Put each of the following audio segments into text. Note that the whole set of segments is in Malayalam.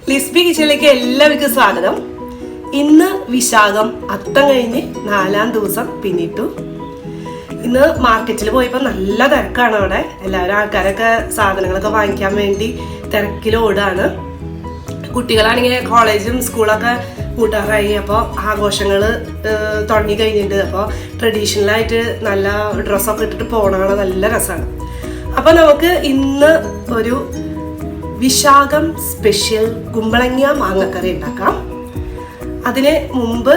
ലിസ്ബി കിച്ചണിലേക്ക് എല്ലാവർക്കും സ്വാഗതം. ഇന്ന് വിശാഖം അത്തം കഴിഞ്ഞ് 4-ാം ദിവസം പിന്നിട്ടു. ഇന്ന് മാർക്കറ്റിൽ പോയപ്പോൾ നല്ല തിരക്കാണ്. അവിടെ എല്ലാവരും ആൾക്കാരൊക്കെ സാധനങ്ങളൊക്കെ വാങ്ങിക്കാൻ വേണ്ടി തിരക്കിലോടാണ്. കുട്ടികളാണെങ്കിൽ കോളേജും സ്കൂളൊക്കെ കൂട്ടാറായി. അപ്പോൾ ആഘോഷങ്ങൾ തുടങ്ങി കഴിഞ്ഞിട്ടുണ്ട്. അപ്പോൾ ട്രഡീഷണലായിട്ട് നല്ല ഡ്രസ്സൊക്കെ ഇട്ടിട്ട് പോകണതാണ് നല്ല രസമാണ്. അപ്പോൾ നമുക്ക് ഇന്ന് ഒരു വിശാഖം സ്പെഷ്യൽ കുമ്പളങ്ങ മാങ്ങക്കറി ഉണ്ടാക്കാം. അതിന് മുമ്പ്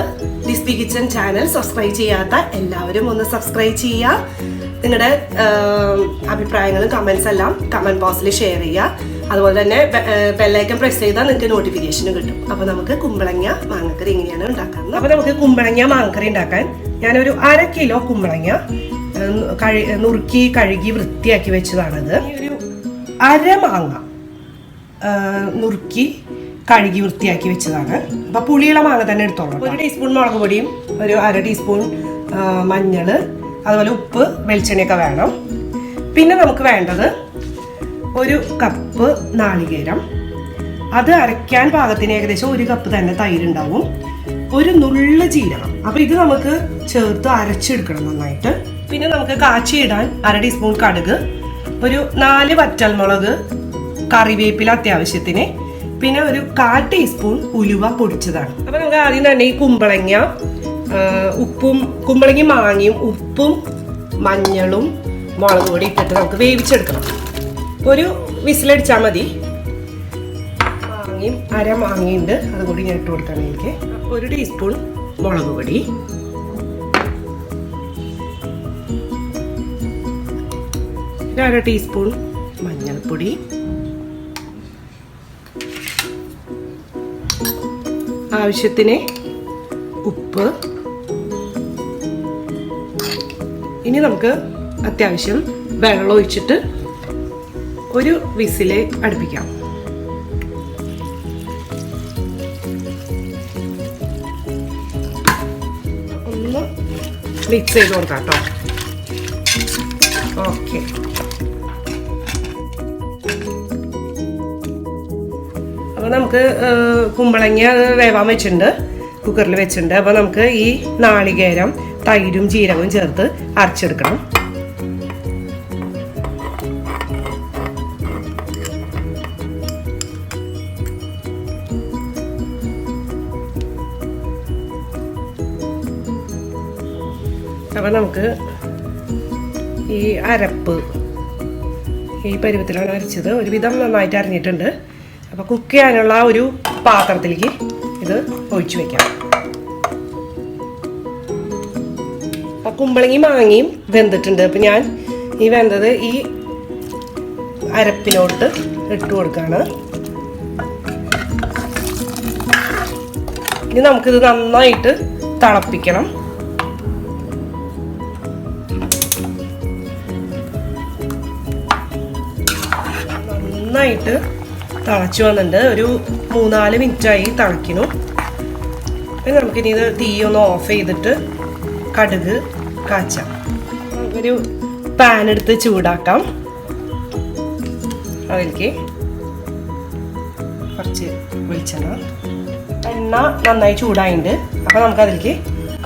ലിസ്ബി കിച്ചൺ ചാനൽ സബ്സ്ക്രൈബ് ചെയ്യാത്ത എല്ലാവരും ഒന്ന് സബ്സ്ക്രൈബ് ചെയ്യുക. നിങ്ങളുടെ അഭിപ്രായങ്ങളും കമൻസ് എല്ലാം കമൻറ്റ് ബോക്സിൽ ഷെയർ ചെയ്യുക. അതുപോലെ തന്നെ ബെല്ലൈക്കൺ പ്രസ് ചെയ്താൽ നിങ്ങൾക്ക് നോട്ടിഫിക്കേഷനും കിട്ടും. അപ്പോൾ നമുക്ക് കുമ്പളങ്ങ മാങ്ങക്കറി എങ്ങനെയാണ് ഉണ്ടാക്കുന്നത്. അപ്പോൾ നമുക്ക് കുമ്പളങ്ങ മാങ്ങക്കറി ഉണ്ടാക്കാൻ ഞാനൊരു 1/2 കിലോ കുമ്പളങ്ങ നുറുക്കി കഴുകി വൃത്തിയാക്കി വെച്ചതാണത്. ഒരു 1/2 മാങ്ങ നുറുക്കി കഴുകി വൃത്തിയാക്കി വെച്ചതാണ്. അപ്പോൾ പുളിയുള്ള മാങ്ങ തന്നെ എടുത്തോളാം. 1 ടീസ്പൂൺ മുളക് പൊടിയും ഒരു 1/2 ടീസ്പൂൺ മഞ്ഞൾ, അതുപോലെ ഉപ്പ്, വെളിച്ചെണ്ണയൊക്കെ വേണം. പിന്നെ നമുക്ക് വേണ്ടത് 1 കപ്പ് നാളികേരം, അത് അരയ്ക്കാൻ പാകത്തിന് ഏകദേശം 1 കപ്പ് തന്നെ തൈരുണ്ടാവും, ഒരു നുള്ള് ജീരകം. അപ്പോൾ ഇത് നമുക്ക് ചേർത്ത് അരച്ചെടുക്കണം നന്നായിട്ട്. പിന്നെ നമുക്ക് കാച്ചിയിടാൻ 1/2 ടീസ്പൂൺ കടുക്, ഒരു 4 വറ്റൽമുളക്, കറിവേപ്പില അത്യാവശ്യത്തിന്, പിന്നെ ഒരു 1/4 ടീസ്പൂൺ ഉലുവ പൊടിച്ചതാണ്. അപ്പോൾ നമുക്ക് ആദ്യം തന്നെ ഈ കുമ്പളങ്ങി മാങ്ങയും ഉപ്പും മഞ്ഞളും മുളക് പൊടി ഇട്ടിട്ട് നമുക്ക് വേവിച്ചെടുക്കണം. ഒരു വിസിലടിച്ചാൽ മതി. മാങ്ങയും 1/2 മാങ്ങയുണ്ട്, അതുകൂടി ഞാൻ ഇട്ട് കൊടുക്കണം. എനിക്ക് 1 ടീസ്പൂൺ മുളക് പൊടി, 1/2 ടീസ്പൂൺ മഞ്ഞൾപ്പൊടി, ആവശ്യത്തിന് ഉപ്പ്. ഇനി നമുക്ക് അത്യാവശ്യം വെള്ളം ഒഴിച്ചിട്ട് ഒരു വിസില് അടുപ്പിക്കാം. ഒന്ന് മിക്സ് ചെയ്ത് കൊടുക്കാം കേട്ടോ. ഓക്കെ, അപ്പോൾ നമുക്ക് കുമ്പളങ്ങ വേവാൻ വെച്ചിട്ടുണ്ട്, കുക്കറിൽ വെച്ചിട്ടുണ്ട്. അപ്പോൾ നമുക്ക് ഈ നാളികേരം തൈരും ജീരകവും ചേർത്ത് അരച്ചെടുക്കണം. അപ്പോൾ നമുക്ക് ഈ അരപ്പ് ഈ പരുവത്തിലാണ് അരച്ചത്. ഒരുവിധം നന്നായിട്ട് അരിഞ്ഞിട്ടുണ്ട്. അപ്പോൾ കുക്ക് ചെയ്യാനുള്ള ഒരു പാത്രത്തിലേക്ക് ഇത് ഒഴിച്ചു വെക്കാം. അപ്പോൾ കുമ്പളങ്ങി മാങ്ങയും വെന്തിട്ടുണ്ട്. അപ്പോൾ ഞാൻ ഈ വെന്തത് ഈ അരപ്പിനോട്ട് ഇട്ട് കൊടുക്കുകയാണ്. ഇനി നമുക്കിത് നന്നായിട്ട് തിളപ്പിക്കണം. നന്നായിട്ട് തിളച്ചു വന്നിട്ടുണ്ട്. ഒരു 3-4 മിനിറ്റായി തിളയ്ക്കുന്നു. പിന്നെ നമുക്കിനി ഇത് തീ ഒന്ന് ഓഫ് ചെയ്തിട്ട് കടുക് കാച്ചാം. നമുക്കൊരു പാൻ എടുത്ത് ചൂടാക്കാം. അതിലേക്ക് കുറച്ച് വെളിച്ചെണ്ണ, എണ്ണ നന്നായി ചൂടായിട്ടുണ്ട്. അപ്പോൾ നമുക്കതിലേക്ക്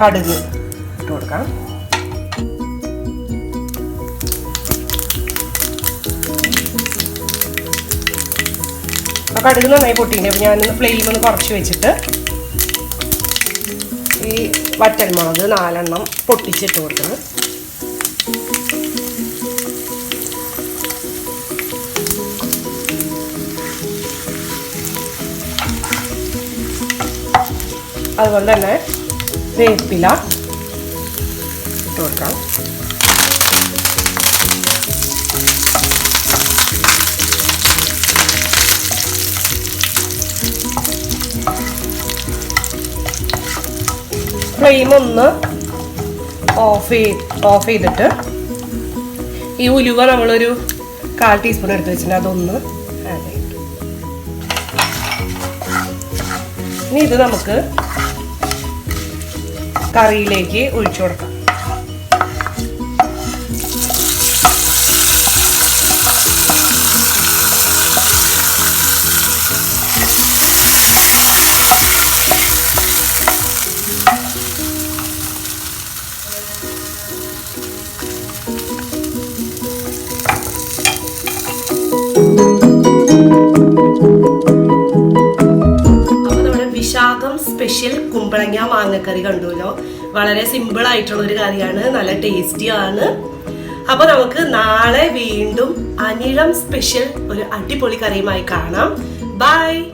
കടുക് ഇട്ട് കൊടുക്കാം. അപ്പോൾ കടുക് നന്നായി പൊട്ടിയിട്ടുണ്ട്. അപ്പോൾ ഞാനൊന്ന് ഫ്ലെയിം ഒന്ന് കുറച്ച് വെച്ചിട്ട് ഈ വറ്റൽമുളക് 4 എണ്ണം പൊട്ടിച്ചിട്ട് കൊടുക്കണം. അതുപോലെ തന്നെ വേപ്പില ഇട്ട് കൊടുക്കാം. ഫ്ലെയിം ഒന്ന് ഓഫ് ചെയ്തിട്ട് ഈ ഉലുവ നമ്മളൊരു 1/4 ടീസ്പൂൺ എടുത്ത് വെച്ചിട്ടുണ്ട്, അതൊന്ന് ആഡ് ചെയ്തിട്ട് ഇനി ഇത് നമുക്ക് കറിയിലേക്ക് ഒഴിച്ചു കൊടുക്കാം. കുമ്പളങ്ങ മാങ്ങക്കറി കണ്ടുല്ലോ. വളരെ സിമ്പിൾ ആയിട്ടുള്ള ഒരു കറിയാണ്, നല്ല ടേസ്റ്റിയാണ്. അപ്പൊ നമുക്ക് നാളെ വീണ്ടും അനിഴം സ്പെഷ്യൽ ഒരു അടിപൊളി കറിയുമായി കാണാം. ബൈ.